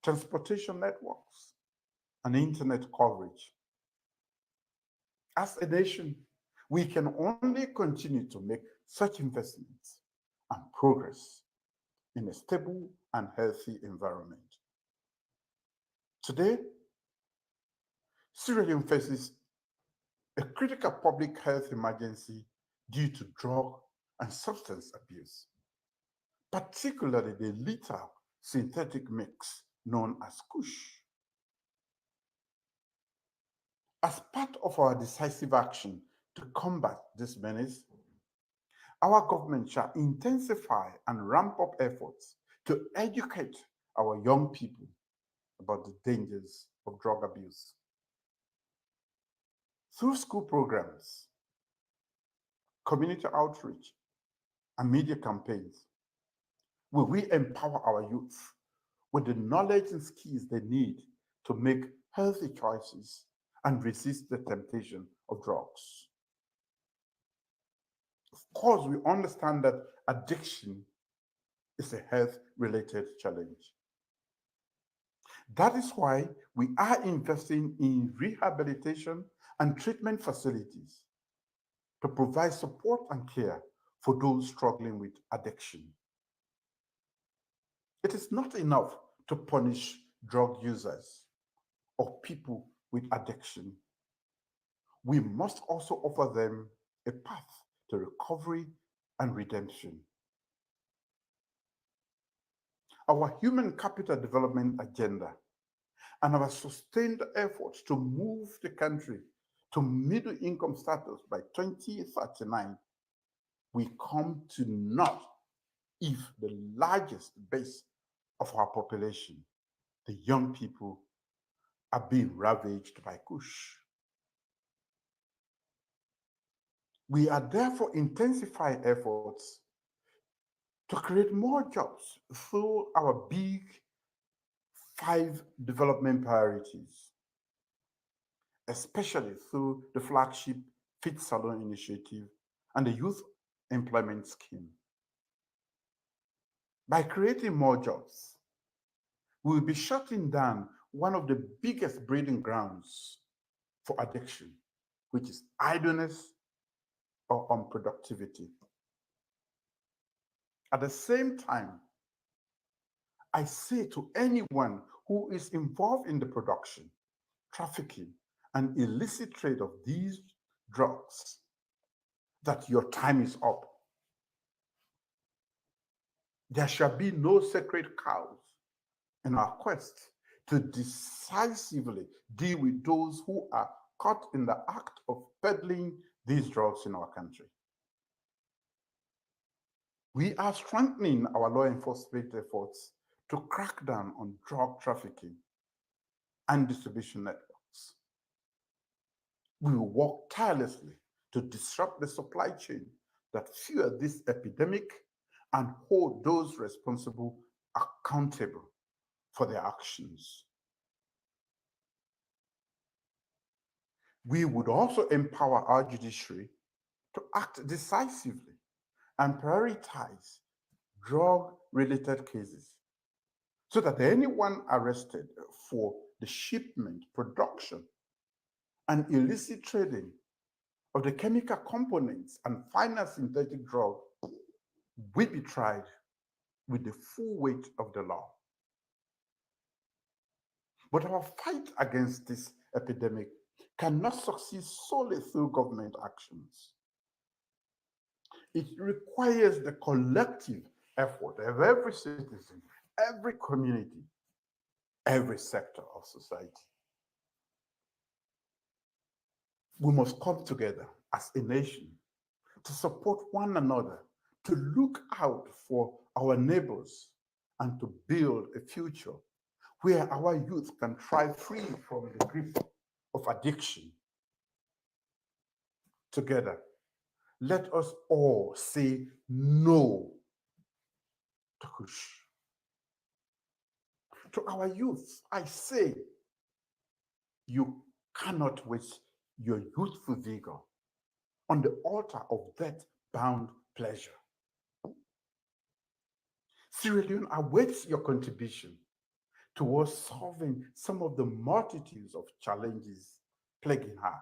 transportation networks, and internet coverage. As a nation, we can only continue to make such investments and progress in a stable and healthy environment. Today, Sierra Leone faces a critical public health emergency due to drug and substance abuse, particularly the lethal synthetic mix known as kush. As part of our decisive action to combat this menace, our government shall intensify and ramp up efforts to educate our young people about the dangers of drug abuse. Through school programs, community outreach, and media campaigns, will we empower our youth with the knowledge and skills they need to make healthy choices and resist the temptation of drugs. Of course, we understand that addiction is a health-related challenge. That is why we are investing in rehabilitation and treatment facilities to provide support and care for those struggling with addiction. It is not enough to punish drug users or people with addiction. We must also offer them a path to recovery and redemption. Our human capital development agenda and our sustained efforts to move the country to middle income status by 2039 will come to naught if the largest base of our population, the young people, are being ravaged by Kush. We are therefore intensifying efforts to create more jobs through our big 5 development priorities, especially through the flagship Fit Salon initiative and the Youth Employment Scheme. By creating more jobs, we will be shutting down one of the biggest breeding grounds for addiction, which is idleness or unproductivity. At the same time, I say to anyone who is involved in the production, trafficking, and illicit trade of these drugs that your time is up. There shall be no sacred cows in our quest to decisively deal with those who are caught in the act of peddling these drugs in our country. We are strengthening our law enforcement efforts to crack down on drug trafficking and distribution networks. We will work tirelessly to disrupt the supply chain that fuel this epidemic and hold those responsible accountable for their actions. We would also empower our judiciary to act decisively and prioritize drug-related cases so that anyone arrested for the shipment, production, and illicit trading of the chemical components and final synthetic drug will be tried with the full weight of the law. But our fight against this epidemic cannot succeed solely through government actions. It requires the collective effort of every citizen, every community, every sector of society. We must come together as a nation to support one another, to look out for our neighbors, and to build a future where our youth can thrive free from the grip of addiction. Together, let us all say no to Kush. To our youth, I say, you cannot waste your youthful vigor on the altar of death-bound pleasure. Sierra Leone awaits your contribution towards solving some of the multitudes of challenges plaguing her.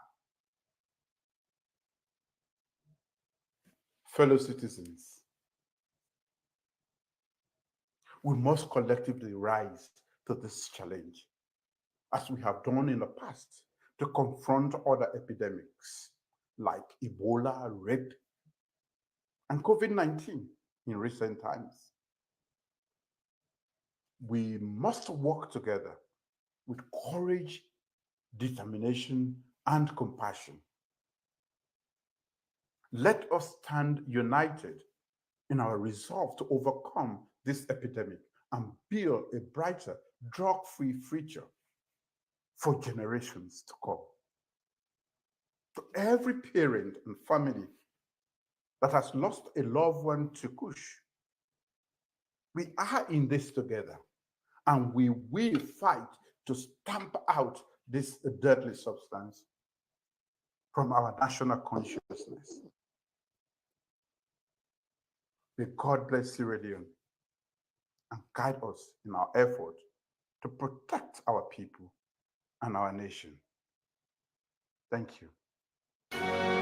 Fellow citizens, we must collectively rise to this challenge, as we have done in the past, to confront other epidemics like Ebola, rape, and COVID-19 in recent times. We must work together with courage, determination, and compassion. Let us stand united in our resolve to overcome this epidemic and build a brighter, drug-free future for generations to come. To every parent and family that has lost a loved one to Kush, we are in this together, and we will fight to stamp out this deadly substance from our national consciousness. May God bless Sierra Leone and guide us in our effort to protect our people and our nation. Thank you.